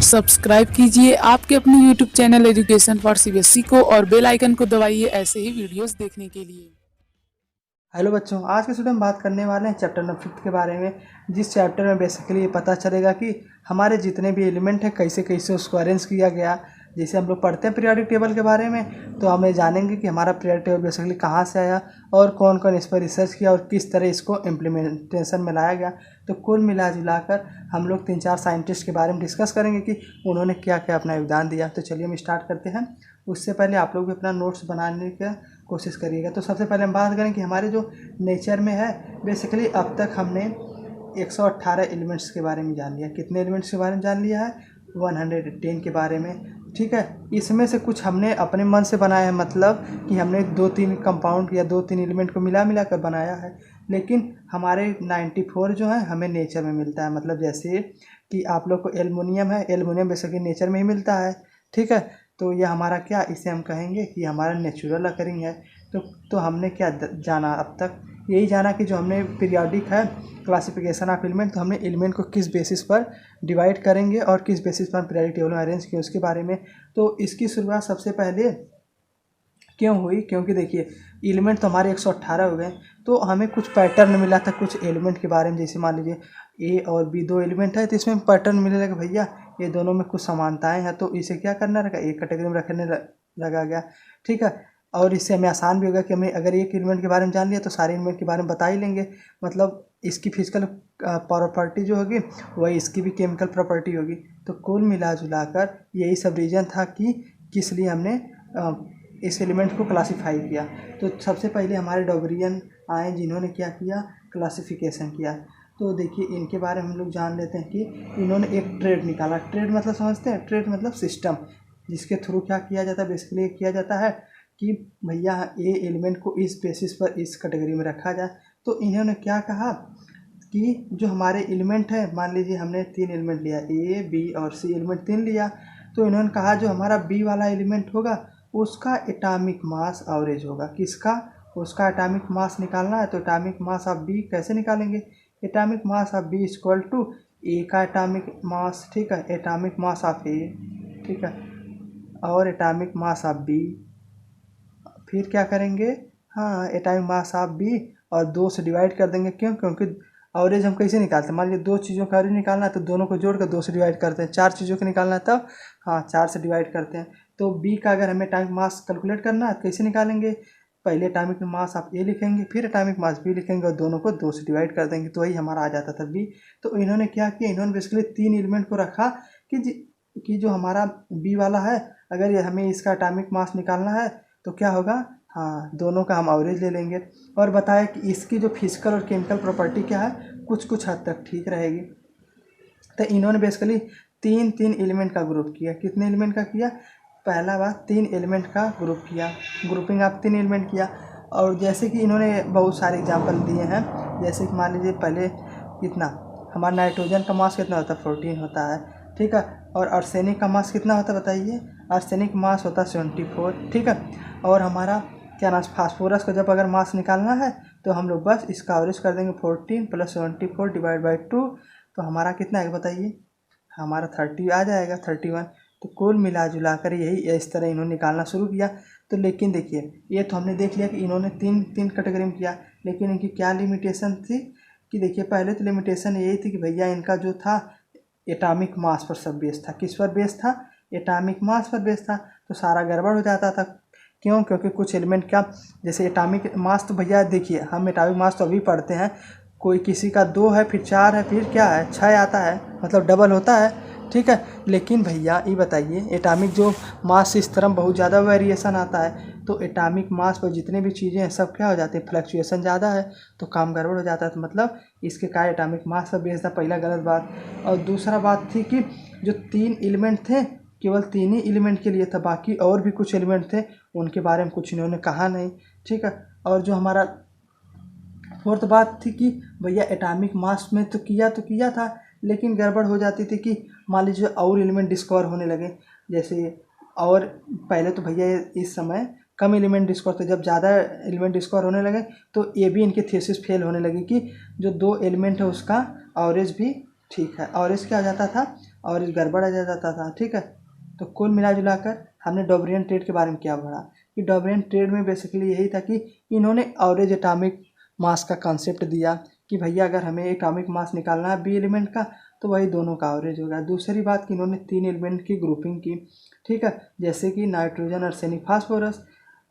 Subscribe कीजिए आपके अपने YouTube channel education for CBSE को और बेल आइकन को दबाइए ऐसे ही वीडियोस देखने के लिए। हेलो बच्चों, आज के वीडियो में बात करने वाले हैं चैप्टर नंबर 5 के बारे में। जिस चैप्टर में बेसिकली ये पता चलेगा कि हमारे जितने भी एलिमेंट हैं कैसे कैसे उसको अरेंज किया गया। जैसे हम लोग पढ़ते हैं पीरियोडिक टेबल के बारे में, तो हमें जानेंगे कि हमारा पीरियोडिक टेबल बेसिकली कहाँ से आया और कौन कौन इस पर रिसर्च किया और किस तरह इसको इम्प्लीमेंटेशन में लाया गया। तो कुल मिला जुलाकर हम लोग 3-4 साइंटिस्ट के बारे में डिस्कस करेंगे कि उन्होंने क्या क्या अपना योगदान दिया। तो चलिए हम स्टार्ट करते हैं। उससे पहले आप लोग भी अपना नोट्स बनाने का कोशिश करिएगा। तो सबसे पहले हम बात करें कि हमारे जो नेचर में है, बेसिकली अब तक हमने 118 एलिमेंट्स के बारे में जान लिया। कितने एलिमेंट्स के बारे में जान लिया है? 110 के बारे में। ठीक है, इसमें से कुछ हमने अपने मन से बनाया है, मतलब कि हमने 2-3 कंपाउंड या 2-3 एलिमेंट को मिला कर बनाया है। लेकिन हमारे 94 जो है हमें नेचर में मिलता है। मतलब जैसे कि आप लोग को एल्युमिनियम है, एल्युमिनियम बेसिकली नेचर में ही मिलता है। ठीक है, तो ये हमारा क्या, इसे हम कहेंगे कि हमारा नेचुरल अकरिंग है। तो हमने क्या जाना अब तक? यही जाना कि जो हमने पीरियोडिक है क्लासिफिकेशन ऑफ एलिमेंट, तो हमने एलिमेंट को किस बेसिस पर डिवाइड करेंगे और किस बेसिस पर पीरियोडिक टेबल में अरेंज किए उसके बारे में। तो इसकी शुरुआत सबसे पहले क्यों हुई? क्योंकि देखिए एलिमेंट तो हमारे 118 हो गए, तो हमें कुछ पैटर्न मिला था कुछ एलिमेंट के बारे में। जैसे मान लीजिए ए और बी 2 एलिमेंट है, तो इसमें पैटर्न मिलने लगा, भैया ये दोनों में कुछ समानताएं हैं, तो इसे क्या करना रखा, एक कैटेगरी में रखने लगा गया। ठीक है, और इससे हमें आसान भी होगा कि हमें अगर एक एलिमेंट के बारे में जान लिया तो सारे एलिमेंट के बारे में बता ही लेंगे। मतलब इसकी फिजिकल प्रॉपर्टी जो होगी वही इसकी भी केमिकल प्रॉपर्टी होगी। तो कुल मिला जुला कर यही सब रीज़न था कि किस लिए हमने इस एलिमेंट को क्लासीफाई किया। तो सबसे पहले हमारे डॉबरियन आए जिन्होंने क्या किया, क्लासिफिकेशन किया। तो देखिए इनके बारे में हम लोग जान लेते हैं कि इन्होंने एक ट्रेड निकाला। ट्रेड मतलब समझते हैं? ट्रेड मतलब सिस्टम, जिसके थ्रू क्या किया जाता है, बेसिकली किया जाता है कि भैया ए एलिमेंट को इस बेसिस पर इस कैटेगरी में रखा जाए। तो इन्होंने क्या कहा कि जो हमारे एलिमेंट है, मान लीजिए हमने 3 एलिमेंट लिया, ए बी और सी एलिमेंट 3 लिया, तो इन्होंने कहा जो हमारा बी वाला एलिमेंट होगा उसका एटॉमिक मास एवरेज होगा। किसका? उसका एटॉमिक मास निकालना है। तो एटॉमिक मास ऑफ बी कैसे निकालेंगे? Atomic mass of B equal to A का एटॉमिक मास। ठीक है, एटॉमिक मास ऑफ ए, ठीक है, और एटॉमिक मास ऑफ बी। फिर क्या करेंगे, हाँ एटॉमिक मास ऑफ बी और 2 से डिवाइड कर देंगे। क्यों? क्योंकि एवरेज हम कैसे निकालते हैं? मान लीजिए 2 चीज़ों का एवरेज निकालना है तो दोनों को जोड़कर 2 से डिवाइड करते हैं। 4 चीज़ों का निकालना है तब 4 से डिवाइड करते हैं। तो बी का अगर हमें एटॉमिक मास कैलकुलेट करना है तो कैसे निकालेंगे? पहले एटॉमिक मास आप ए लिखेंगे, फिर एटॉमिक मास बी लिखेंगे और दोनों को 2 से डिवाइड कर देंगे, तो वही हमारा आ जाता था बी। तो इन्होंने क्या किया, इन्होंने बेसिकली 3 एलिमेंट को रखा कि जो हमारा बी वाला है, अगर ये हमें इसका एटॉमिक मास निकालना है तो क्या होगा, दोनों का हम एवरेज ले लेंगे। और बताया कि इसकी जो फिजिकल और केमिकल प्रॉपर्टी क्या है, कुछ कुछ हद तक ठीक रहेगी। तो इन्होंने बेसिकली 3-3 एलिमेंट का ग्रुप किया। कितने एलिमेंट का किया? पहला बात 3 एलिमेंट का ग्रुप किया, ग्रुपिंग ऑफ 3 एलिमेंट किया। और जैसे कि इन्होंने बहुत सारे एग्जाम्पल दिए हैं, जैसे कि मान लीजिए पहले कितना हमारा नाइट्रोजन का मास कितना होता है, 14 होता है। ठीक है, और आर्सेनिक का मास कितना होता है बताइए? आर्सेनिक मास होता है 74। ठीक है, और हमारा क्या नाम, फास्फोरस का जब अगर मास निकालना है तो हम लोग बस इसका एवरेज कर देंगे 14 + 74 डिवाइड बाई 2, तो हमारा कितना है बताइए? हमारा 30 आ जाएगा, 31। तो कुल मिला जुला कर यही इस तरह इन्होंने निकालना शुरू किया। तो लेकिन देखिए ये तो हमने देख लिया कि इन्होंने 3 कैटेगरी में किया, लेकिन इनकी क्या लिमिटेशन थी कि देखिए पहले तो लिमिटेशन यही थी कि भैया इनका जो था एटॉमिक मास पर सब बेस था। किस पर बेस था? एटॉमिक मास पर बेस था। तो सारा गड़बड़ हो जाता था। क्यों? क्योंकि कुछ एलिमेंट क्या, जैसे एटॉमिक मास तो भैया देखिए हम एटॉमिक मास तो अभी पढ़ते हैं, कोई किसी का 2 है, फिर 4 है, फिर क्या है 6 आता है, मतलब डबल होता है। ठीक है, लेकिन भैया ये बताइए एटॉमिक जो मास इस तरह बहुत ज़्यादा वेरिएशन आता है, तो एटॉमिक मास पर जितने भी चीज़ें हैं सब क्या हो जाते हैं, फ्लक्चुएशन ज़्यादा है, तो काम गड़बड़ हो जाता है। तो मतलब इसके कारण एटॉमिक मास पर बेस था, पहला गलत बात। और दूसरा बात थी कि जो 3 एलिमेंट थे केवल 3 ही एलिमेंट के लिए था, बाकी और भी कुछ एलिमेंट थे उनके बारे में कुछ इन्होंने कहा नहीं। ठीक है, और जो हमारा फोर्थ बात थी कि भैया एटॉमिक मास में तो किया था, लेकिन गड़बड़ हो जाती थी कि मान लीजिए और एलिमेंट डिस्कवर होने लगे। जैसे और पहले तो भैया इस समय कम एलिमेंट डिस्कवर थे, जब ज़्यादा एलिमेंट डिस्कवर होने लगे तो ये भी इनकी थीसिस फेल होने लगी कि जो 2 एलिमेंट है उसका एवरेज भी ठीक है। एवरेज क्या आ जाता था, और गड़बड़ आ जाता था, ठीक है। तो कुल मिला जुला कर हमने डोबरियन ट्रेड के बारे में क्या पढ़ा कि डोबरियन ट्रेड में बेसिकली यही था कि इन्होंने एवरेज एटॉमिक मास का कॉन्सेप्ट दिया कि भैया अगर हमें एटॉमिक मास निकालना है बी एलिमेंट का तो वही दोनों का एवरेज होगा। दूसरी बात कि इन्होंने 3 एलिमेंट की ग्रुपिंग की, ठीक है, जैसे कि नाइट्रोजन, आर्सेनिक, फास्फोरस।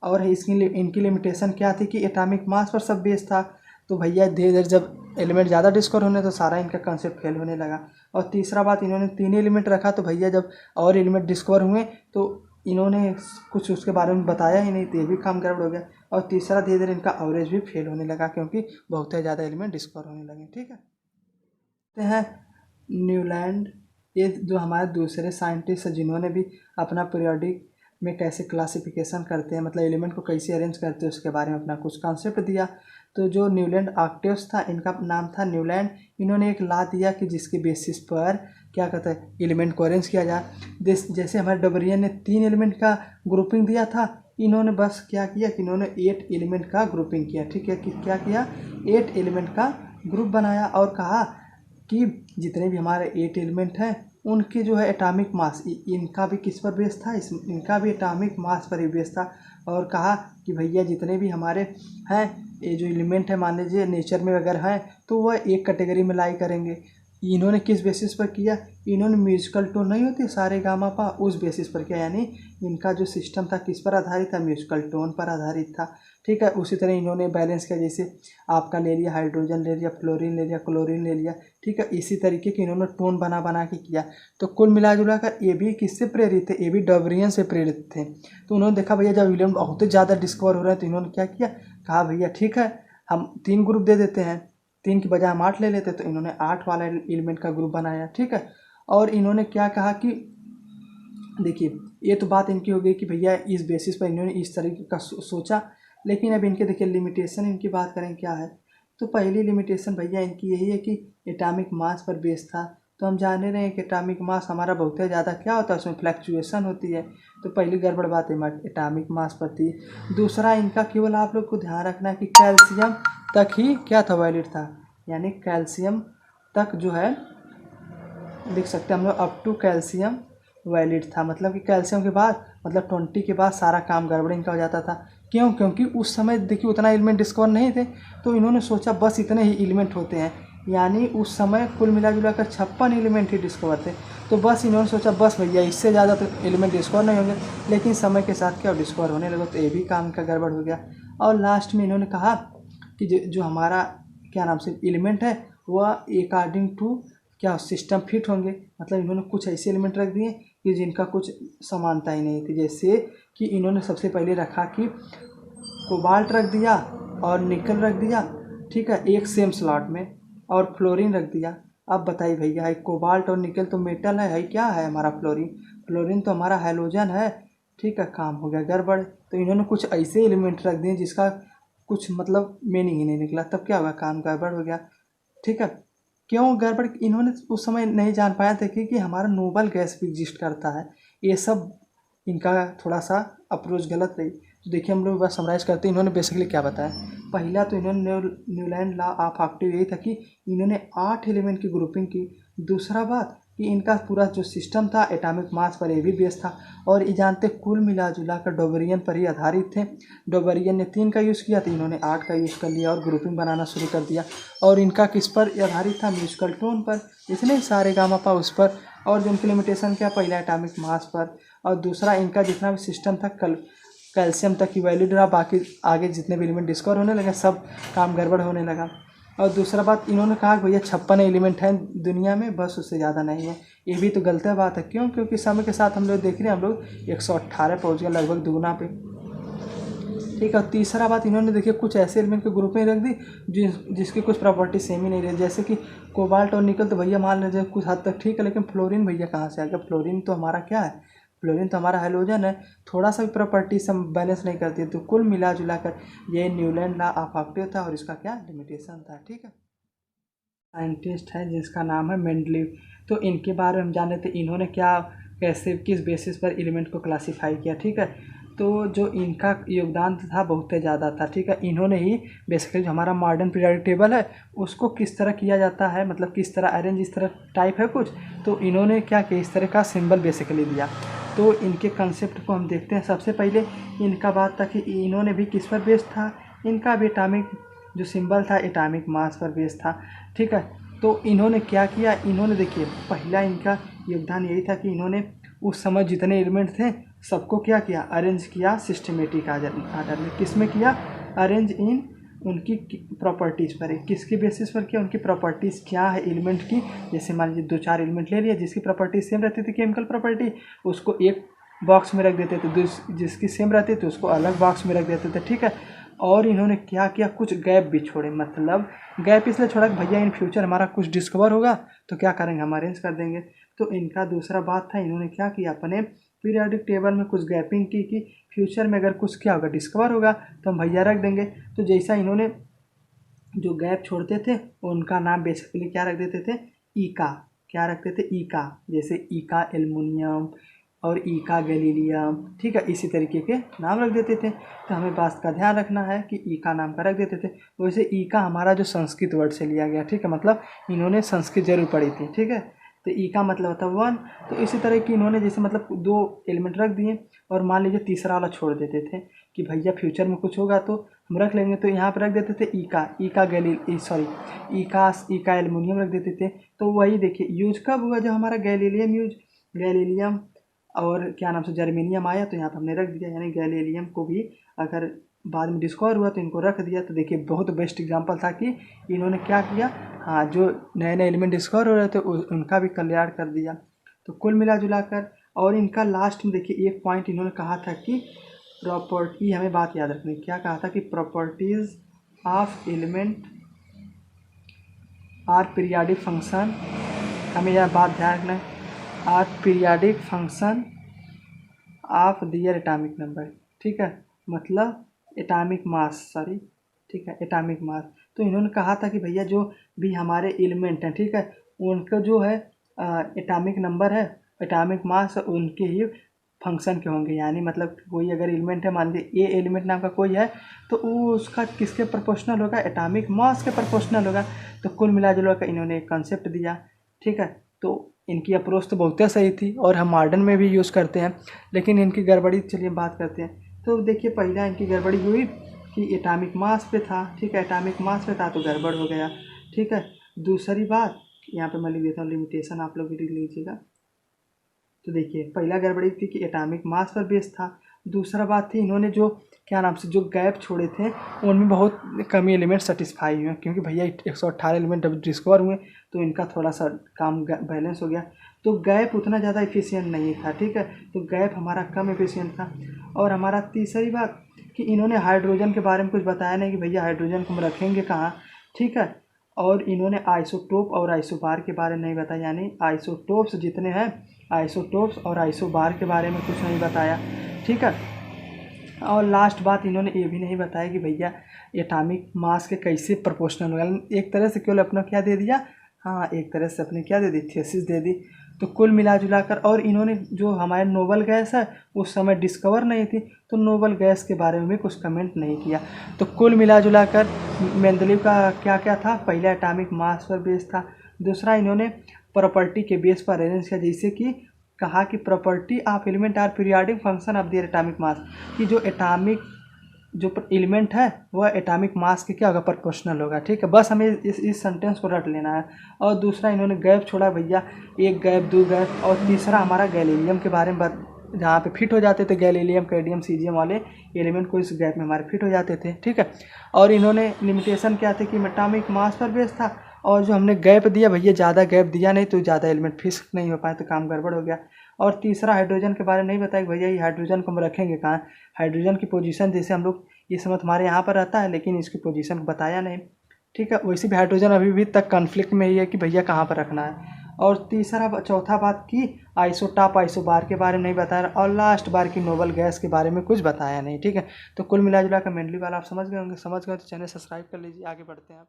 और इनकी लिमिटेशन क्या थी कि एटॉमिक मास पर सब बेस था। तो भैया धीरे धीरे जब एलिमेंट ज़्यादा डिस्कवर होने तो सारा इनका कंसेप्ट फेल होने लगा। और तीसरा बात, इन्होंने 3 एलिमेंट रखा तो भैया जब और एलिमेंट डिस्कवर हुए तो इन्होंने कुछ उसके बारे में बताया ही नहीं, तो ये भी काम गड़बड़ हो गया। और तीसरा, धीरे धीरे इनका एवरेज भी फेल होने लगा क्योंकि बहुत ही ज़्यादा एलिमेंट डिस्कवर होने लगे, ठीक है। तो है न्यूलैंड, ये जो हमारे दूसरे साइंटिस्ट हैं जिन्होंने भी अपना पीरियोडिक में कैसे क्लासिफिकेशन करते हैं, मतलब एलिमेंट को कैसे अरेंज करते हैं, उसके बारे में अपना कुछ कॉन्सेप्ट दिया। तो जो न्यूलैंड ऑक्टेव्स था, इनका नाम था न्यूलैंड। इन्होंने एक लॉ दिया कि जिसके बेसिस पर क्या कहते हैं एलिमेंट को अरेंज किया जाए। जैसे हमारे डोबरियन ने 3 एलिमेंट का ग्रुपिंग दिया था, इन्होंने बस क्या किया कि इन्होंने 8 एलिमेंट का ग्रुपिंग किया, ठीक है। कि क्या किया, 8 एलिमेंट का ग्रुप बनाया और कहा कि जितने भी हमारे 8 एलिमेंट हैं उनके जो है एटॉमिक मास, इनका भी किस पर बेस था, इनका भी एटॉमिक मास पर ही बेस था। और कहा कि भैया जितने भी हमारे हैं ये जो एलिमेंट है, मान लीजिए नेचर में अगर हैं तो वह एक कैटेगरी में लाई करेंगे। इन्होंने किस बेसिस पर किया, इन्होंने म्यूजिकल टोन नहीं होती सारे गामा पा, उस बेसिस पर किया। यानी इनका जो सिस्टम था किस पर आधारित था, म्यूजिकल टोन पर आधारित था, ठीक है। उसी तरह इन्होंने बैलेंस किया, जैसे आपका ले लिया हाइड्रोजन, ले लिया फ्लोरीन, ले लिया क्लोरीन, ले लिया, ठीक है। इसी तरीके के इन्होंने टोन बना बना के किया। तो कुल मिला जुला कर ये भी किससे प्रेरित थे, ये भी डोबरियन से प्रेरित थे। तो उन्होंने देखा भैया जब एलिमेंट बहुत ज़्यादा डिस्कवर हो रहे हैं तो इन्होंने क्या किया, कहा भैया ठीक है हम 3 ग्रुप दे देते हैं, 3 की बजाय हम 8 ले लेते। तो इन्होंने 8 वाला एलिमेंट का ग्रुप बनाया, ठीक है। और इन्होंने क्या कहा कि देखिए ये तो बात इनकी हो गई कि भैया इस बेसिस पर इन्होंने इस तरीके का सोचा। लेकिन अब इनके देखिए लिमिटेशन इनकी बात करें क्या है। तो पहली लिमिटेशन भैया इनकी यही है कि एटॉमिक मास पर बेस था। तो हम जान रहे हैं कि एटॉमिक मास हमारा बहुत ही ज़्यादा क्या होता है, उसमें फ्लक्चुएसन होती है। तो पहली गड़बड़ बात है एटॉमिक मास पर थी। दूसरा इनका केवल आप लोग को ध्यान रखना है कि कैल्शियम तक ही क्या था, वैलिड था। यानी कैल्शियम तक जो है लिख सकते हैं हम लोग अप टू कैल्शियम वैलिड था। मतलब कि कैल्शियम के बाद मतलब 20 के बाद सारा काम गड़बड़ इनका हो जाता था। क्यों, क्योंकि उस समय देखिए उतना एलिमेंट डिस्कवर नहीं थे। तो इन्होंने सोचा बस इतने ही एलिमेंट होते हैं, यानी उस समय कुल मिला जुला कर 56 एलिमेंट ही डिस्कवर थे। तो बस इन्होंने सोचा बस भैया इससे ज़्यादा तो एलिमेंट डिस्कवर नहीं होंगे। लेकिन समय के साथ क्या डिस्कवर होने लगे, तो ये भी काम का गड़बड़ हो गया। और लास्ट में इन्होंने कहा कि जो हमारा क्या नाम से एलिमेंट है वह अकॉर्डिंग टू क्या सिस्टम फिट होंगे। मतलब इन्होंने कुछ ऐसे एलिमेंट रख दिए कि जिनका कुछ समानता ही नहीं थी। जैसे कि इन्होंने सबसे पहले रखा कि कोबाल्ट रख दिया और निकल रख दिया, ठीक है, एक सेम स्लॉट में, और फ्लोरीन रख दिया। अब बताइए भैया, है कोबाल्ट और निकल तो मेटल है क्या है हमारा फ्लोरीन, फ्लोरीन तो हमारा हैलोजन है, ठीक है। काम हो गया गड़बड़। तो इन्होंने कुछ ऐसे एलिमेंट रख दिए जिसका कुछ मतलब मीनिंग ही नहीं निकला। तब क्या हुआ, काम गड़बड़ हो गया, ठीक है। क्यों गड़बड़, इन्होंने उस समय नहीं जान पाया था कि हमारा नोबल गैस भी एग्जिस्ट करता है। ये सब इनका थोड़ा सा अप्रोच गलत रही। तो देखिए हम लोग बस समराइज़ करते हैं इन्होंने बेसिकली क्या बताया। पहला तो इन्होंने न्यूलैंड लॉ ऑफ ऑक्टेव यही था कि इन्होंने 8 एलिमेंट की ग्रुपिंग की। दूसरा बात कि इनका पूरा जो सिस्टम था एटॉमिक मास पर ये भी बेस था। और ये जानते कुल मिला जुला कर डोबरियन पर ही आधारित थे। डोबरियन ने 3 का यूज़ किया तो इन्होंने 8 का यूज़ कर लिया और ग्रुपिंग बनाना शुरू कर दिया। और इनका किस पर आधारित था, म्यूजिकल टोन पर, इसलिए सारे गामा पा उस पर। और जो उनकी लिमिटेशन क्या, पहला एटॉमिक मास पर, और दूसरा इनका जितना भी सिस्टम था कैल्शियम तक ही वैलिड रहा। बाकी आगे जितने भी एलिमेंट डिस्कवर होने लगे सब काम गड़बड़ होने लगा। और दूसरा बात इन्होंने कहा कि भैया 56 एलिमेंट हैं दुनिया में, बस उससे ज़्यादा नहीं है। ये भी तो गलत बात है। क्यों, क्योंकि समय के साथ हम लोग देख रहे हैं हम लोग 118 पहुँच गए, लगभग दुगुना पे, ठीक है। तीसरा बात इन्होंने देखिए कुछ ऐसे एलिमेंट के ग्रुप में रख दी जिसकी कुछ प्रॉपर्टी सेम ही नहीं रही। जैसे कि कोबाल्ट और निकल तो भैया मान लीजिए कुछ हद तक ठीक है, लेकिन फ्लोरीन भैया कहाँ से आ गया, फ्लोरीन तो हमारा क्या है, फ्लोरीन तो हमारा हैलोजन है, थोड़ा सा भी प्रॉपर्टी सब बैलेंस नहीं करती है। तो कुल मिला जुला कर ये न्यूलैंड लॉ ऑफ ऑक्टेव था और इसका क्या लिमिटेशन था, ठीक है। साइंटिस्ट है जिसका नाम है मेंडलीव। तो इनके बारे में हम जान लेते इन्होंने क्या कैसे किस बेसिस पर एलिमेंट को क्लासीफाई किया, ठीक है। तो जो इनका योगदान था बहुत ज़्यादा था, ठीक है। इन्होंने ही बेसिकली जो हमारा मॉडर्न पीरियोडिक टेबल है उसको किस तरह किया जाता है, मतलब किस तरह अरेंज, इस तरह टाइप है कुछ, तो इन्होंने क्या किया, इस तरह का सिंबल बेसिकली दिया। तो इनके कंसेप्ट को हम देखते हैं। सबसे पहले इनका बात था कि इन्होंने भी किस पर बेस्ड था, इनका भी एटॉमिक जो सिंबल था एटॉमिक मास पर बेस्ड था, ठीक है। तो इन्होंने क्या किया, इन्होंने देखिए पहला इनका योगदान यही था कि इन्होंने उस समय जितने एलिमेंट थे सबको क्या किया, अरेंज किया सिस्टमेटिक आर्डर में। किस में किया, अरेंज इन उनकी प्रॉपर्टीज़ पर। किसके बेसिस पर किया, उनकी प्रॉपर्टीज़ क्या है एलिमेंट की। जैसे मान लीजिए 2-4 एलिमेंट ले लिया जिसकी प्रॉपर्टी सेम रहती थी, केमिकल प्रॉपर्टी, उसको एक बॉक्स में रख देते थे, जिसकी सेम रहती थी उसको अलग बॉक्स में रख देते थे, ठीक है। और इन्होंने क्या किया, कुछ गैप भी छोड़े, मतलब गैप इसलिए छोड़ा कि भैया इन फ्यूचर हमारा कुछ डिस्कवर होगा तो क्या करेंगे, हम अरेंज कर देंगे। तो इनका दूसरा बात था, इन्होंने क्या किया, अपने पीरियोडिक टेबल में कुछ गैपिंग की कि फ्यूचर में अगर कुछ क्या होगा, डिस्कवर होगा तो हम भैया रख देंगे। तो जैसा इन्होंने जो गैप छोड़ते थे उनका नाम बेसिकली क्या रख देते थे, ईका। क्या रखते थे, ईका। जैसे ईका एल्युमिनियम और ईका गैलीलियम, ठीक है, इसी तरीके के नाम रख देते थे। तो हमें बात का ध्यान रखना है कि ईका नाम का रख देते थे। वैसे ईका हमारा जो संस्कृत वर्ड से लिया गया, ठीक है, मतलब इन्होंने संस्कृत जरूर पढ़ी थी, ठीक है। तो ईका मतलब होता है 1। तो इसी तरह की इन्होंने जैसे मतलब 2 एलिमेंट रख दिए और मान लीजिए तीसरा वाला छोड़ देते थे कि भैया फ्यूचर में कुछ होगा तो हम रख लेंगे। तो यहाँ पर रख देते थे ईका एल्युमिनियम रख देते थे। तो वही देखिए यूज कब हुआ, जब हमारा गैलीलियम और क्या नाम से जर्मेनियम आया तो यहाँ पर हमने रख दिया। यानी गैलीलियम को भी अगर बाद में डिस्कवर हुआ तो इनको रख दिया। तो देखिए बहुत बेस्ट एग्जांपल था कि इन्होंने क्या किया, हाँ, जो नए नए एलिमेंट डिस्कवर हो रहे थे उनका भी कल्याण कर दिया। तो कुल मिला जुला कर, और इनका लास्ट में देखिए एक पॉइंट इन्होंने कहा था कि प्रॉपर्टी, हमें बात याद रखनी, क्या कहा था कि properties of element are periodic function, हमें यह बात ध्यान रखना है, are periodic function of their atomic number, ठीक है, मतलब एटॉमिक मास, सॉरी, ठीक है, एटॉमिक मास। तो इन्होंने कहा था कि भैया जो भी हमारे एलिमेंट हैं, ठीक है, उनका जो है एटॉमिक नंबर है, एटॉमिक मास उनके ही फंक्शन के होंगे। यानी मतलब कोई अगर एलिमेंट है, मान लीजिए ए एलिमेंट नाम का कोई है, तो वो उसका किसके प्रोपोर्शनल होगा, एटॉमिक मास के प्रोपोर्शनल होगा। तो कुल मिला जुला कर इन्होंने एक कंसेप्ट दिया, ठीक है। तो इनकी अप्रोच तो बहुत सही थी और हम मॉडर्न में भी यूज़ करते हैं, लेकिन इनकी गड़बड़ी चलिए बात करते हैं। तो देखिए पहला इनकी गड़बड़ी हुई कि एटॉमिक मास पे था, ठीक है, एटॉमिक मास पे था तो गड़बड़ हो गया, ठीक है। दूसरी बात यहाँ पे मैं लिख देता हूँ लिमिटेशन, आप लोग भी लिख लीजिएगा। तो देखिए पहला गड़बड़ी थी कि एटॉमिक मास पर बेस था। दूसरा बात थी इन्होंने जो क्या नाम से जो गैप छोड़े थे उनमें बहुत कमी एलिमेंट सेटिस्फाई हुए, क्योंकि भैया 118 एलिमेंट जब डिस्कवर हुए तो इनका थोड़ा सा काम बैलेंस हो गया। तो गैप उतना ज़्यादा एफिशिएंट नहीं था, ठीक है, तो गैप हमारा कम एफिशिएंट था। और हमारा तीसरी बात कि इन्होंने हाइड्रोजन के बारे में कुछ बताया नहीं कि भैया हाइड्रोजन को हम रखेंगे कहाँ, ठीक है। और इन्होंने आइसोटोप और आइसोबार के बारे में नहीं बताया, यानी आइसोटोप्स जितने हैं, आइसोटोप्स और आइसोबार के बारे में कुछ नहीं बताया, ठीक है। और लास्ट बात इन्होंने ये भी नहीं बताया कि भैया एटॉमिक मास के कैसे प्रोपोर्शनल होगा। एक तरह से केवल अपना क्या दे दिया, हाँ, एक तरह से अपनी क्या दे दी, थीसिस दे दी। तो कुल मिला जुला कर, और इन्होंने जो हमारे नोबल गैस है उस समय डिस्कवर नहीं थी तो नोबल गैस के बारे में भी कुछ कमेंट नहीं किया। तो कुल मिला जुला कर मेंडलीव का क्या क्या था, पहला एटॉमिक मास पर बेस था, दूसरा इन्होंने प्रॉपर्टी के बेस पर अरेंज किया, जैसे कि कहा कि property of element are periodic function of their atomic mass, कि जो एलिमेंट है वह एटॉमिक मास के क्या होगा, प्रोपोर्शनल होगा, ठीक है। बस हमें इस सेंटेंस को रट लेना है। और दूसरा इन्होंने गैप छोड़ा भैया, एक गैप, 2 गैप। और तीसरा हमारा गैलीलियम के बारे में जहाँ पे फिट हो जाते थे गैलीलियम कैडमियम सीजियम वाले एलिमेंट को इस गैप में हमारे फिट हो जाते थे, ठीक है। और इन्होंने लिमिटेशन क्या थे कि एटॉमिक मास पर बेस था, और जो हमने गैप दिया भैया ज़्यादा गैप दिया नहीं तो ज़्यादा एलिमेंट फिक्स नहीं हो पाए तो काम गड़बड़ हो गया। और तीसरा हाइड्रोजन के बारे में नहीं बताया कि भैया ये हाइड्रोजन को हम रखेंगे कहाँ, हाइड्रोजन की पोजीशन जैसे हम लोग ये समय तुम्हारे यहाँ पर रहता है लेकिन इसकी पोजीशन बताया नहीं, ठीक है। वैसे भी हाइड्रोजन अभी भी तक कन्फ्लिक्ट में ही है कि भैया कहाँ पर रखना है। और चौथा बात की आइसोटॉप आइसोबार के बारे में नहीं बताया, और लास्ट बार की नोबल गैस के बारे में कुछ बताया नहीं, ठीक है। तो कुल मिला जुला कर मेंडलीव वाला आप समझ गए होंगे, समझ गए तो चैनल सब्सक्राइब कर लीजिए, आगे बढ़ते हैं आप।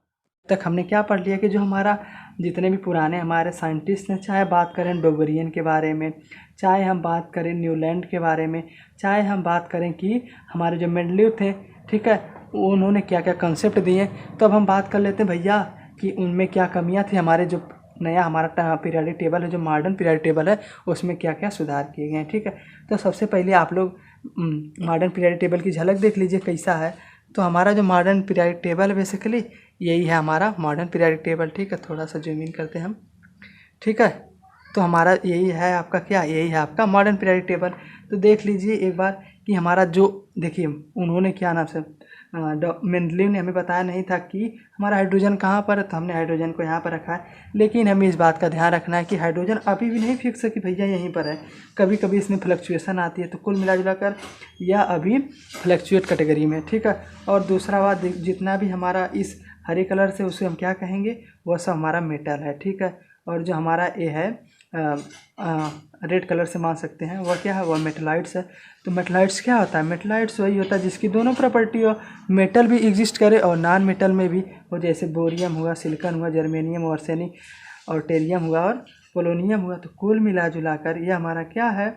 तक हमने क्या पढ़ लिया कि जो हमारा जितने भी पुराने हमारे साइंटिस्ट हैं, चाहे बात करें डोबरियन के बारे में, चाहे हम बात करें न्यूलैंड के बारे में, चाहे हम बात करें कि हमारे जो मेंडलीव थे, ठीक है, उन्होंने क्या क्या कंसेप्ट दिए। तो अब हम बात कर लेते हैं भैया कि उनमें क्या कमियां थी, हमारे जो नया हमारा पीरियोडिक टेबल है, जो मॉडर्न पीरियोडिक टेबल है, उसमें क्या क्या सुधार किए गए हैं। ठीक है, तो सबसे पहले आप लोग मॉडर्न पीरियोडिक टेबल की झलक देख लीजिए कैसा है। तो हमारा जो मॉडर्न पीरियोडिक टेबल है बेसिकली यही है हमारा मॉडर्न पीरियोडिक टेबल। ठीक है, थोड़ा सा जूम इन करते हैं हम। ठीक है, तो हमारा यही है आपका क्या, यही है आपका मॉडर्न पीरियोडिक टेबल। तो देख लीजिए एक बार कि हमारा जो, देखिए उन्होंने क्या नाम से मेंडलीव ने हमें बताया नहीं था कि हमारा हाइड्रोजन कहाँ पर है, तो हमने हाइड्रोजन को यहाँ पर रखा है। लेकिन हमें इस बात का ध्यान रखना है कि हाइड्रोजन अभी भी नहीं फिक्स है कि भैया यहीं पर है, कभी कभी इसमें फ्लक्चुएसन आती है। तो कुल मिला जुला कर यह अभी फ्लक्चुएट कैटेगरी में। ठीक है, और दूसरा बात, जितना भी हमारा इस हरे कलर से उसे हम क्या कहेंगे, वह सब हमारा मेटल है। ठीक है, और जो हमारा ये है रेड कलर से मान सकते हैं वह क्या है, वह मेटलाइट्स है। तो मेटलाइट्स क्या होता है, मेटलाइट्स वही होता है जिसकी दोनों प्रॉपर्टी हो, मेटल भी एग्जिस्ट करे और नॉन मेटल में भी हो, जैसे बोरियम हुआ, सिलिकॉन हुआ, जर्मेनियम, आर्सेनिक और टेरियम हुआ और पोलोनियम हुआ। तो कुल मिला जुला कर यह हमारा क्या है,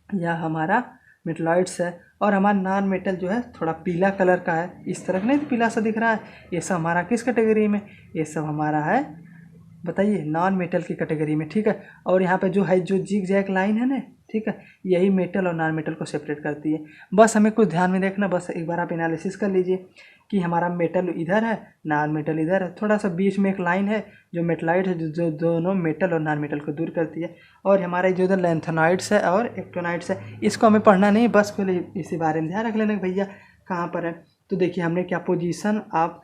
यह हमारा मेटलॉइड्स है। और हमारा नॉन मेटल जो है थोड़ा पीला कलर का है, इस तरह नहीं तो पीला सा दिख रहा है, ये सब हमारा किस कैटेगरी में, ये सब हमारा है बताइए नॉन मेटल की कैटेगरी में। ठीक है, और यहाँ पे जो है जो जिग जैग लाइन है ना, ठीक है, यही मेटल और नॉन मेटल को सेपरेट करती है। बस हमें कुछ ध्यान में रखना, बस एक बार आप एनालिसिस कर लीजिए कि हमारा मेटल इधर है, नॉन मेटल इधर है, थोड़ा सा बीच में एक लाइन है जो मेटलाइट है, जो दोनों मेटल और नॉन मेटल को दूर करती है। और हमारे जो इधर लैंथेनाइड्स है और एक्टिनाइड्स है, इसको हमें पढ़ना नहीं, बस पहले इसी बारे में ध्यान रख लेना भैया कहाँ पर है। तो देखिए हमने क्या पोजीशन, आप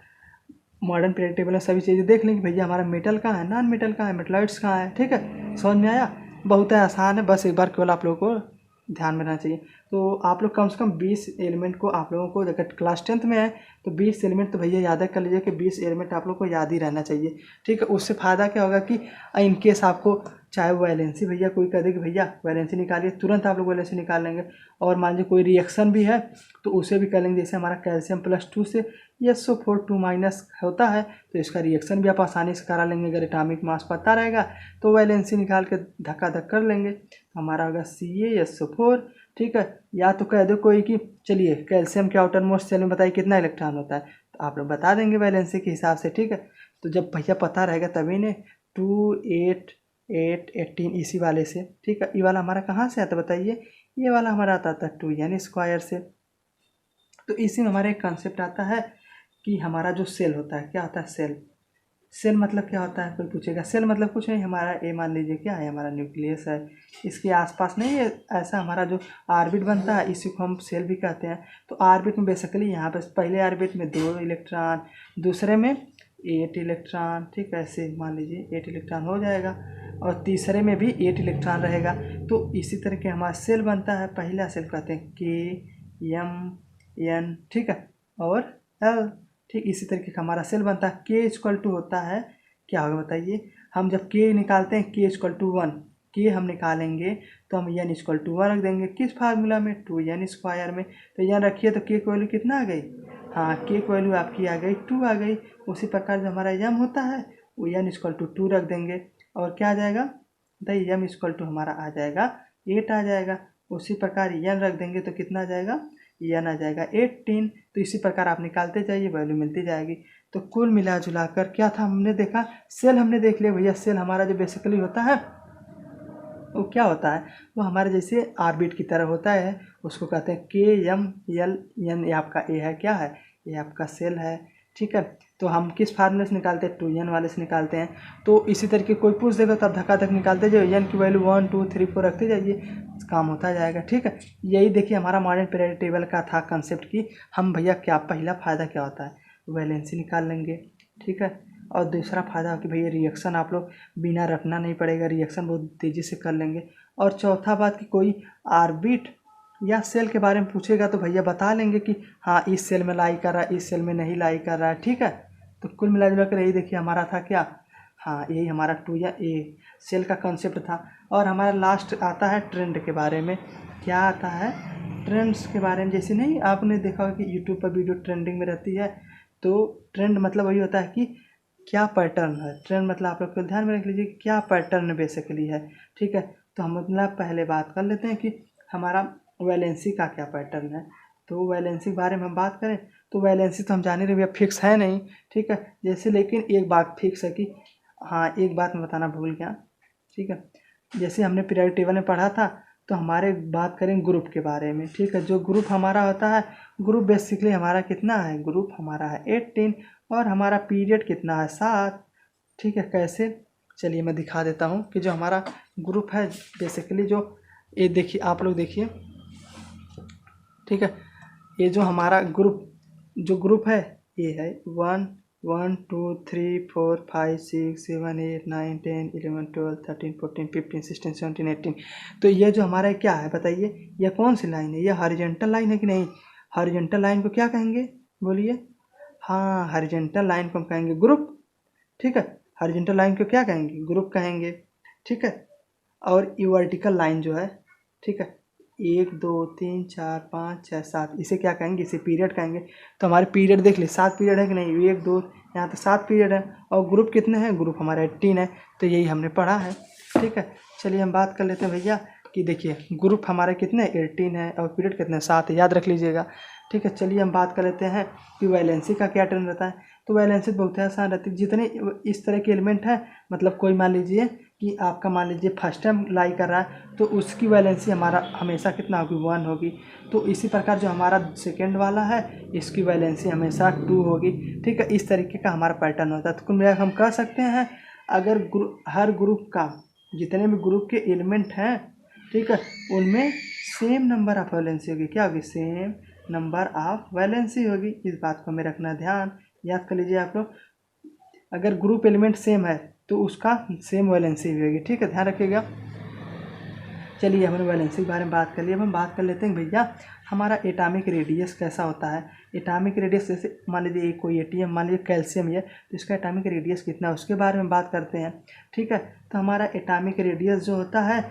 मॉडर्न पीरियोडिक टेबल में सभी चीज़ें देख लेंगे भैया हमारा मेटल कहाँ है, नॉन मेटल कहाँ है, मेटलॉइड्स कहाँ है। ठीक है, समझ में आया, बहुत है आसान है, बस एक बार केवल आप लोगों को ध्यान में रहना चाहिए। तो आप लोग कम से कम 20 एलिमेंट को आप लोगों को, अगर क्लास 10th में है तो 20 एलिमेंट तो भैया याद कर लीजिए कि 20 एलिमेंट आप लोग को याद ही रहना चाहिए। ठीक है, उससे फ़ायदा क्या होगा कि इन केस आपको चाहे वो वैलेंसी भैया कोई कह दे कि भैया वैलेंसी निकालिए, तुरंत आप लोग वैलेंसी निकाल लेंगे। और मान लीजिए कोई रिएक्शन भी है तो उसे भी कर लेंगे, जैसे हमारा कैल्शियम +2 से SO4 2- होता है, तो इसका रिएक्शन भी आप आसानी से करा लेंगे। अगर एटॉमिक मास पता रहेगा तो वैलेंसी निकाल के धक्का धक कर लेंगे, हमारा होगा CaSO4। ठीक है, या तो कह दो कोई कि चलिए कैल्शियम के आउटर मोस्ट सेल में बताइए कितना इलेक्ट्रॉन होता है, तो आप लोग बता देंगे वैलेंसी के हिसाब से। ठीक है, तो जब भैया पता रहेगा तभी ने 2 8 8 18 इसी वाले से। ठीक है, ये वाला हमारा कहाँ से आता बताइए, ये वाला हमारा आता था 2n² से। तो इसी में हमारा एक कॉन्सेप्ट आता है कि हमारा जो सेल होता है, क्या होता है सेल, सेल मतलब क्या होता है, कोई पूछेगा सेल मतलब कुछ नहीं, हमारा ये मान लीजिए क्या है, हमारा न्यूक्लियस है, इसके आसपास नहीं है ऐसा हमारा जो ऑर्बिट बनता है, इसी को हम सेल भी कहते हैं। तो ऑर्बिट में बेसिकली यहाँ पे पहले ऑर्बिट में 2 इलेक्ट्रॉन, दूसरे में 8 इलेक्ट्रॉन, ठीक है, ऐसे मान लीजिए 8 इलेक्ट्रॉन हो जाएगा, और तीसरे में भी 8 इलेक्ट्रॉन रहेगा। तो इसी तरह के हमारा सेल बनता है, पहला सेल कहते हैं KMN, ठीक है, और L। ठीक इसी तरीके का हमारा सेल बनता है। K होता है क्या होगा बताइए, हम जब K निकालते हैं K=1, K हम निकालेंगे तो हम N=1 रख देंगे, किस फार्मूला में, 2n² में। तो यहाँ रखिए तो K की वैल्यू कितना आ गई, हाँ K की वैल्यू आपकी आ गई 2 आ गई। उसी प्रकार जो हमारा M होता है वो N=2 रख देंगे, और क्या आ जाएगा बताइए, M= हमारा आ जाएगा 8 आ जाएगा। उसी प्रकार N रख देंगे तो कितना आ जाएगा, N आ जाएगा 18। तो इसी प्रकार आप निकालते जाइए, वैल्यू मिलती जाएगी। तो कुल मिला जुला कर क्या था, हमने देखा सेल हमने देख लिया भैया। सेल हमारा जो बेसिकली होता है वो क्या होता है, वो हमारे जैसे ऑर्बिट की तरह होता है, उसको कहते हैं KMLN। ये आपका ए है, क्या है, ये आपका सेल है। ठीक है, तो हम किस फार्मूले से निकालते हैं, 2n वाले से निकालते हैं। तो इसी तरीके कोई पूछ देगा तो आप धक्का धक निकालते जाइए, n की वैल्यू 1 2 3 4 रखते जाइए, काम होता जाएगा। ठीक है, यही देखिए हमारा मॉडर्न पीरियोडिक टेबल का था कंसेप्ट कि हम भैया क्या, पहला फ़ायदा क्या होता है, वैलेंसी निकाल लेंगे। ठीक है, और दूसरा फ़ायदा कि भैया रिएक्शन आप लोग बिना रखना नहीं पड़ेगा, रिएक्शन बहुत तेज़ी से कर लेंगे। और चौथा बात कि कोई ऑर्बिट या सेल के बारे में पूछेगा तो भैया बता लेंगे कि हाँ इस सेल में लाई कर रहा है, इस सेल में नहीं लाई कर रहा है। ठीक है, तो कुल मिला जुला कर यही देखिए हमारा था क्या, हाँ यही हमारा 2 सेल का कंसेप्ट था। और हमारा लास्ट आता है ट्रेंड के बारे में। क्या आता है, ट्रेंड्स के बारे में। जैसे नहीं आपने देखा होगा कि यूट्यूब पर वीडियो ट्रेंडिंग में रहती है, तो ट्रेंड मतलब वही होता है कि क्या पैटर्न है। ट्रेंड मतलब आप लोग को ध्यान में रख लीजिए कि क्या पैटर्न बेसिकली है, ठीक है। तो हम मतलब पहले बात कर लेते हैं कि हमारा वैलेंसी का क्या पैटर्न है। तो वैलेंसी के बारे में हम बात करें तो वैलेंसी तो हम जान ही रहे भैया फिक्स है नहीं, ठीक है। जैसे लेकिन एक बात फिक्स है कि हाँ, एक बात मैं बताना भूल गया, ठीक है। जैसे हमने पीरियोडिक टेबल में पढ़ा था, तो हमारे बात करें ग्रुप के बारे में, ठीक है। जो ग्रुप हमारा होता है, ग्रुप बेसिकली हमारा कितना है, ग्रुप हमारा है 18 और हमारा पीरियड कितना है 7, ठीक है। कैसे, चलिए मैं दिखा देता हूँ कि जो हमारा ग्रुप है बेसिकली, जो ये देखिए आप लोग देखिए, ठीक है। ये जो हमारा ग्रुप है ये है 1 1 2 3 4 5 6 7 8 9 10 11 12 13 14 15 16 17 18। तो ये जो हमारा क्या है बताइए, ये कौन सी लाइन है, ये हॉरिजॉन्टल लाइन है कि नहीं। हॉरिजॉन्टल लाइन को क्या कहेंगे बोलिए, हाँ हॉरिजॉन्टल लाइन को हम कहेंगे ग्रुप, ठीक है। हॉरिजॉन्टल लाइन को क्या कहेंगे, ग्रुप कहेंगे, ठीक है। और ये वर्टिकल लाइन जो है, ठीक है, 1 2 3 4 5 6 7, इसे क्या कहेंगे, इसे पीरियड कहेंगे। तो हमारे पीरियड देख ली 7 पीरियड है कि नहीं, 1 2 यहाँ तो 7 पीरियड है। और ग्रुप कितने हैं, ग्रुप हमारा 18 है। तो यही हमने पढ़ा है, ठीक है। चलिए हम बात कर लेते हैं भैया कि देखिए ग्रुप हमारे कितने 18 है और पीरियड कितने 7 है, याद रख लीजिएगा, ठीक है। चलिए हम बात कर लेते हैं कि वैलेंसी का क्या टर्न रहता है। तो वैलेंसी बहुत ही आसान रहती है, जितने इस तरह के एलिमेंट हैं, मतलब कोई मान लीजिए कि आपका मान लीजिए फर्स्ट टाइम लाई कर रहा है, तो उसकी वैलेंसी हमारा हमेशा कितना होगी, 1 होगी। तो इसी प्रकार जो हमारा सेकेंड वाला है, इसकी वैलेंसी हमेशा 2 होगी, ठीक है। इस तरीके का हमारा पैटर्न होता है। तो कुल मिलाकर हम कह सकते हैं, अगर हर ग्रुप का जितने भी ग्रुप के एलिमेंट हैं, ठीक है, उनमें सेम नंबर ऑफ वैलेंसी होगी, क्या होगी, सेम नंबर ऑफ वैलेंसी होगी। इस बात को हमें रखना ध्यान, याद कर लीजिए आप लोग। अगर ग्रुप एलिमेंट सेम है तो उसका सेम वैलेंसी भी होगी, ठीक है, ध्यान रखिएगा। चलिए हमने वैलेंसी के बारे में बात कर ली, अब हम बात कर लेते हैं भैया हमारा एटॉमिक रेडियस कैसा होता है। एटॉमिक रेडियस जैसे मान लीजिए कोई एटीएम, मान लीजिए कैल्शियम है, तो इसका एटॉमिक रेडियस कितना है उसके बारे में बात करते हैं, ठीक है। तो हमारा एटॉमिक रेडियस जो होता है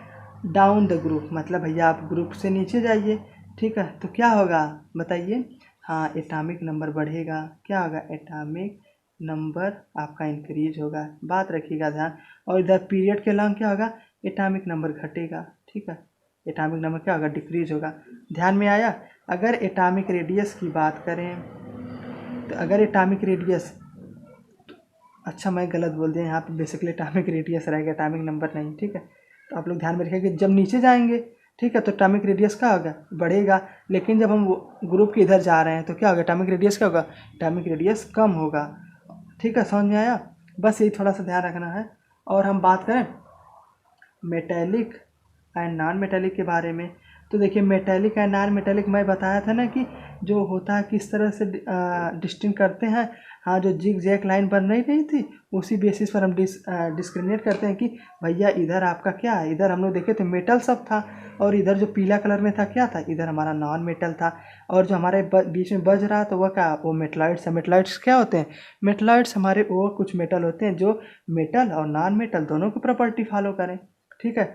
डाउन द ग्रुप, मतलब भैया आप ग्रुप से नीचे जाइए, ठीक है, तो क्या होगा बताइए, हाँ एटॉमिक नंबर बढ़ेगा, क्या होगा, एटॉमिक नंबर आपका इंक्रीज होगा, बात रखिएगा ध्यान। और इधर पीरियड के लॉन्ग क्या होगा, एटॉमिक नंबर घटेगा, ठीक है, एटॉमिक नंबर क्या होगा, डिक्रीज होगा। ध्यान में आया। अगर एटॉमिक रेडियस की बात करें तो अगर एटॉमिक रेडियस, अच्छा मैं गलत बोल दिया, यहाँ पे बेसिकली एटॉमिक रेडियस रहेगा, एटॉमिक नंबर नहीं, ठीक है। तो आप लोग ध्यान में रखिएगा कि जब नीचे जाएंगे, ठीक है, तो एटॉमिक रेडियस क्या होगा, बढ़ेगा। लेकिन जब हम ग्रुप के इधर जा रहे हैं तो क्या होगा, एटॉमिक रेडियस क्या होगा, एटॉमिक रेडियस कम होगा, ठीक है, समझ में आया। बस यही थोड़ा सा ध्यान रखना है। और हम बात करें मेटेलिक एंड नॉन मेटेलिक के बारे में, तो देखिए मेटेलिक एंड नॉन मेटेलिक मैं बताया था ना कि जो होता है किस तरह से डिस्टिंग करते हैं। हाँ, जो जिग जैग लाइन बन रही थी उसी बेसिस पर हम डिस्क्रिमिनेट करते हैं कि भैया इधर आपका क्या है, इधर हम लोग देखे थे मेटल सब था, और इधर जो पीला कलर में था क्या था, इधर हमारा नॉन मेटल था। और जो हमारे बीच में बज रहा तो वह क्या, वो मेटलाइट्स है। मेटलाइट्स क्या होते हैं, मेटलाइट्स हमारे वो कुछ मेटल होते हैं जो मेटल और नॉन मेटल दोनों की प्रॉपर्टी फॉलो करें, ठीक है।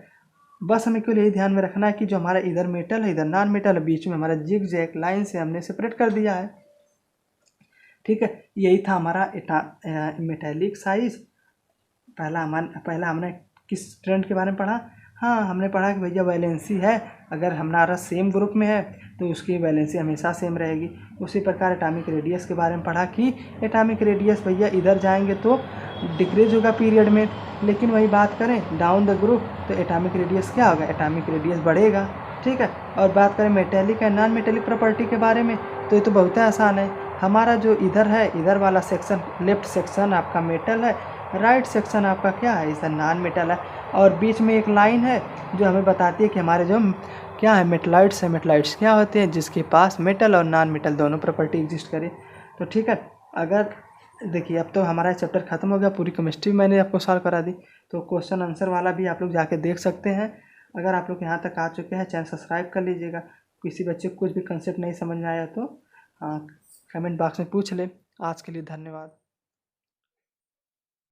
बस हमें केवल यही ध्यान में रखना है कि जो हमारा इधर मेटल है इधर नॉन मेटल है, बीच में हमारा जिग जैग लाइन से हमने सेपरेट कर दिया है, ठीक है। यही था हमारा मेटेलिक साइज। पहला हमने किस ट्रेंड के बारे में पढ़ा, हाँ हमने पढ़ा कि भैया वैलेंसी है, अगर हमारा सेम ग्रुप में है तो उसकी वैलेंसी हमेशा सेम रहेगी। उसी प्रकार एटॉमिक रेडियस के बारे में पढ़ा कि एटॉमिक रेडियस भैया इधर जाएंगे तो डिक्रीज होगा पीरियड में, लेकिन वही बात करें डाउन द ग्रुप तो एटॉमिक रेडियस क्या होगा, एटॉमिक रेडियस बढ़ेगा, ठीक है। और बात करें metallic and non metallic property के बारे में तो ये तो बहुत आसान है। हमारा जो इधर है, इधर वाला सेक्शन, लेफ्ट सेक्शन आपका मेटल है, राइट सेक्शन आपका क्या है, इधर नॉन मेटल है। और बीच में एक लाइन है जो हमें बताती है कि हमारे जो क्या है, मेटलाइट्स है। मेटलाइट्स क्या होते हैं, जिसके पास मेटल और नॉन मेटल दोनों प्रॉपर्टी एग्जिस्ट करे, तो ठीक है। अगर देखिए अब तो हमारा चैप्टर ख़त्म हो गया, पूरी केमिस्ट्री मैंने आपको सॉल्व करा दी, तो क्वेश्चन आंसर वाला भी आप लोग जाके देख सकते हैं। अगर आप लोग यहाँ तक आ चुके हैं, चैनल सब्सक्राइब कर लीजिएगा। किसी बच्चे को कुछ भी कंसेप्ट नहीं समझ में आया तो कमेंट बॉक्स में पूछ ले। आज के लिए धन्यवाद।